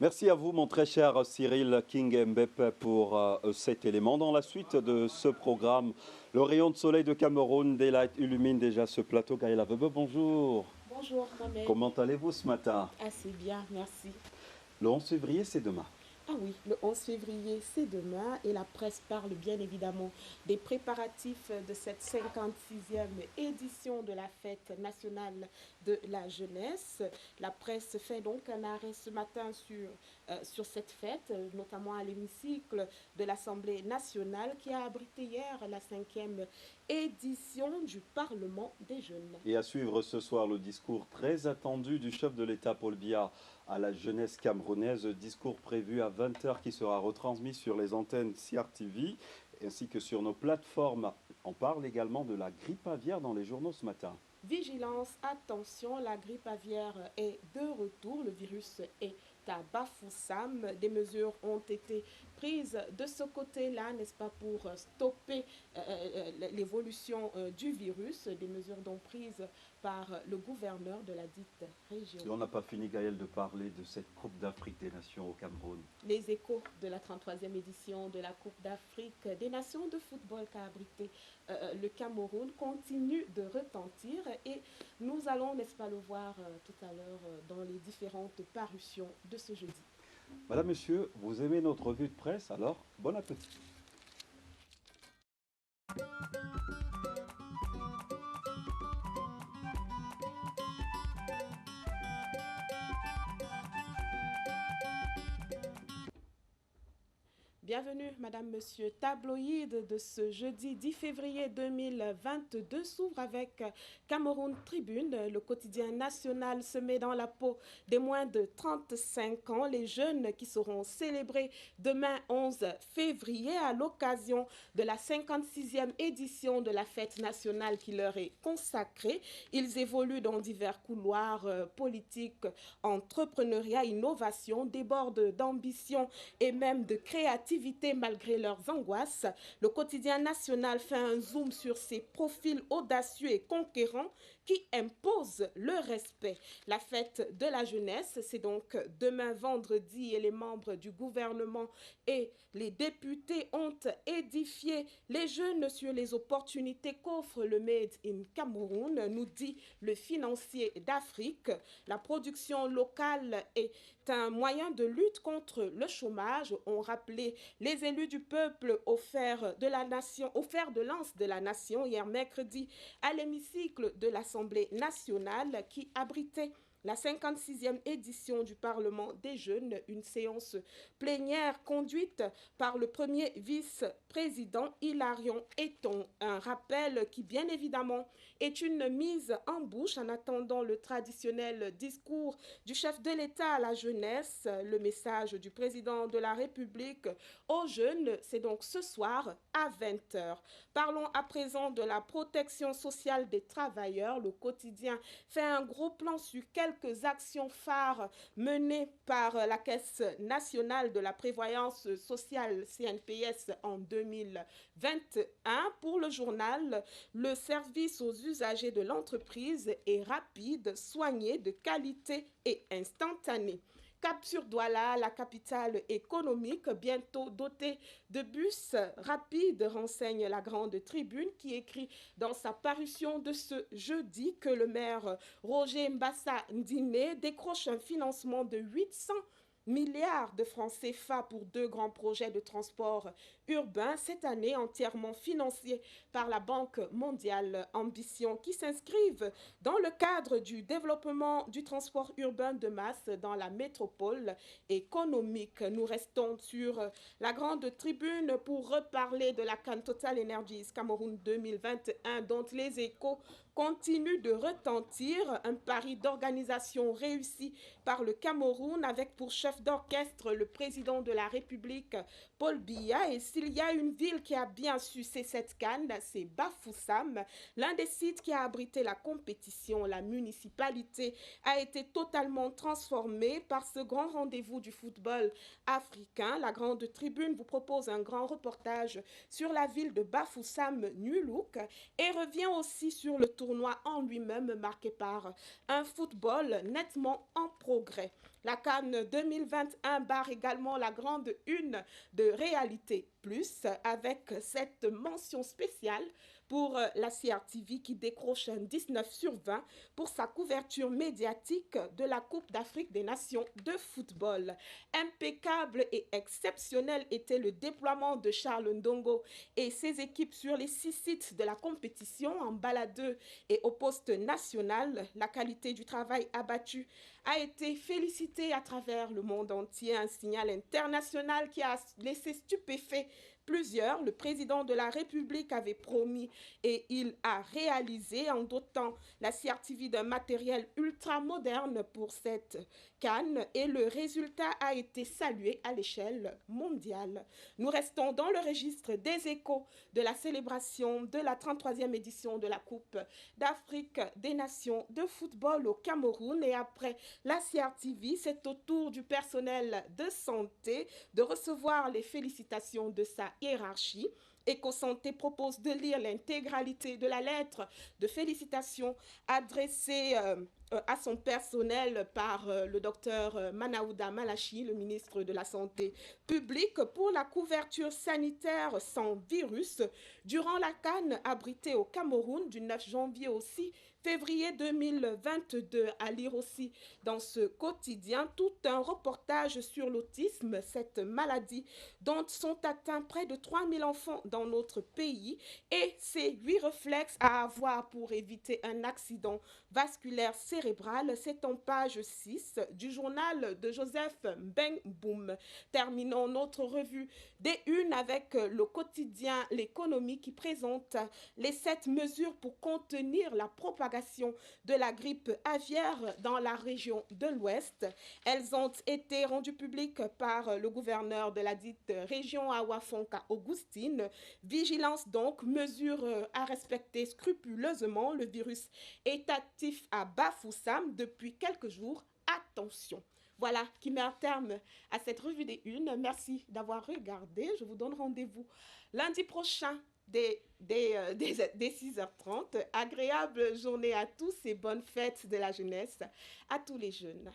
Merci à vous, mon très cher Cyril King Mbep, pour cet élément. Dans la suite de ce programme, le rayon de soleil de Cameroun Daylight illumine déjà ce plateau. Gaël Avebe, bonjour. Bonjour Mohamed. Comment allez-vous ce matin? Assez bien, merci. Le 11 février, c'est demain. Ah oui, le 11 février, c'est demain et la presse parle bien évidemment des préparatifs de cette 56e édition de la fête nationale de la jeunesse. La presse fait donc un arrêt ce matin sur cette fête, notamment à l'hémicycle de l'Assemblée nationale qui a abrité hier la 5e édition du Parlement des jeunes. Et à suivre ce soir le discours très attendu du chef de l'État Paul Biya à la jeunesse camerounaise, discours prévu à 20h qui sera retransmis sur les antennes CRTV ainsi que sur nos plateformes. On parle également de la grippe aviaire dans les journaux ce matin. Vigilance, attention, la grippe aviaire est de retour, le virus est à Bafoussam. Des mesures ont été prises de ce côté-là, n'est-ce pas, pour stopper l'évolution du virus, des mesures donc prises par le gouverneur de la dite région. Et on n'a pas fini, Gaël, de parler de cette Coupe d'Afrique des Nations au Cameroun. Les échos de la 33e édition de la Coupe d'Afrique des Nations de football qu'a abrité le Cameroun continuent de retentir et nous allons, n'est-ce pas, le voir tout à l'heure dans les différentes parutions de ce jeudi. Madame, Monsieur, vous aimez notre revue de presse, alors bon appétit. Bienvenue, Madame, Monsieur. Tabloïd de ce jeudi 10 février 2022 s'ouvre avec Cameroun Tribune. Le quotidien national se met dans la peau des moins de 35 ans, les jeunes qui seront célébrés demain 11 février à l'occasion de la 56e édition de la fête nationale qui leur est consacrée. Ils évoluent dans divers couloirs politiques, entrepreneuriat, innovation, débordent d'ambition et même de créativité malgré leurs angoisses. Le quotidien national fait un zoom sur ces profils audacieux et conquérants qui imposent le respect. La fête de la jeunesse, c'est donc demain vendredi et les membres du gouvernement et les députés ont édifié les jeunes sur les opportunités qu'offre le Made in Cameroun, nous dit le financier d'Afrique. La production locale est un moyen de lutte contre le chômage, ont rappelé les élus du peuple au fer de lance de la nation hier mercredi à l'hémicycle de l'Assemblée nationale qui abritait la 56e édition du Parlement des jeunes, une séance plénière conduite par le premier vice-président Hilarion Eton. Un rappel qui, bien évidemment, est une mise en bouche en attendant le traditionnel discours du chef de l'État à la jeunesse. Le message du président de la République aux jeunes, c'est donc ce soir à 20h. Parlons à présent de la protection sociale des travailleurs. Le quotidien fait un gros plan sur quelques actions phares menées par la Caisse nationale de la prévoyance sociale CNPS en 2021. Pour le journal, le service aux usagers de l'entreprise est rapide, soigné, de qualité et instantané. Cap sur Douala, la capitale économique, bientôt dotée de bus rapides, renseigne la Grande Tribune qui écrit dans sa parution de ce jeudi que le maire Roger Mbassa Ndiné décroche un financement de 800 milliards de francs CFA pour 2 grands projets de transport urbain cette année entièrement financés par la Banque mondiale. Ambition qui s'inscrivent dans le cadre du développement du transport urbain de masse dans la métropole économique. Nous restons sur la Grande Tribune pour reparler de la CAN Total Energies Cameroun 2021 dont les échos continue de retentir, un pari d'organisation réussi par le Cameroun avec pour chef d'orchestre le président de la République, Paul Biya. Et s'il y a une ville qui a bien sucé cette canne, c'est Bafoussam, l'un des sites qui a abrité la compétition. La municipalité a été totalement transformée par ce grand rendez-vous du football africain. La Grande Tribune vous propose un grand reportage sur la ville de Bafoussam Nulouk et revient aussi sur le tournoi tournoi en lui-même marqué par un football nettement en progrès. La CAN 2021 barre également la grande une de Réalité Plus avec cette mention spéciale pour la CRTV qui décroche un 19 sur 20 pour sa couverture médiatique de la Coupe d'Afrique des Nations de football. Impeccable et exceptionnel était le déploiement de Charles Ndongo et ses équipes sur les 6 sites de la compétition en baladeux et au poste national. La qualité du travail abattu a été félicitée à travers le monde entier, un signal international qui a laissé stupéfait plusieurs. Le président de la République avait promis et il a réalisé en dotant la CRTV d'un matériel ultra moderne pour cette CAN et le résultat a été salué à l'échelle mondiale. Nous restons dans le registre des échos de la célébration de la 33e édition de la Coupe d'Afrique des Nations de football au Cameroun et après la CRTV, c'est au tour du personnel de santé de recevoir les félicitations de sa hiérarchie. EcoSanté propose de lire l'intégralité de la lettre de félicitations adressée à son personnel par le docteur Manaouda Malachi, le ministre de la Santé publique, pour la couverture sanitaire sans virus durant la CAN abritée au Cameroun du 9 janvier aussi février 2022. À lire aussi dans ce quotidien tout un reportage sur l'autisme, cette maladie dont sont atteints près de 3000 enfants dans notre pays et ses 8 réflexes à avoir pour éviter un accident vasculaire cérébral. C'est en page 6 du journal de Joseph Mbengboum. Terminons notre revue des unes avec le quotidien L'économie qui présente les 7 mesures pour contenir la propagation de la grippe aviaire dans la région de l'Ouest. Elles ont été rendues publiques par le gouverneur de la dite région Awafonka Augustine. Vigilance donc, mesure à respecter scrupuleusement. Le virus est actif à Bafoussam depuis quelques jours. Attention. Voilà qui met un terme à cette revue des unes. Merci d'avoir regardé. Je vous donne rendez-vous lundi prochain dès 6h30. Agréable journée à tous et bonne fête de la jeunesse à tous les jeunes.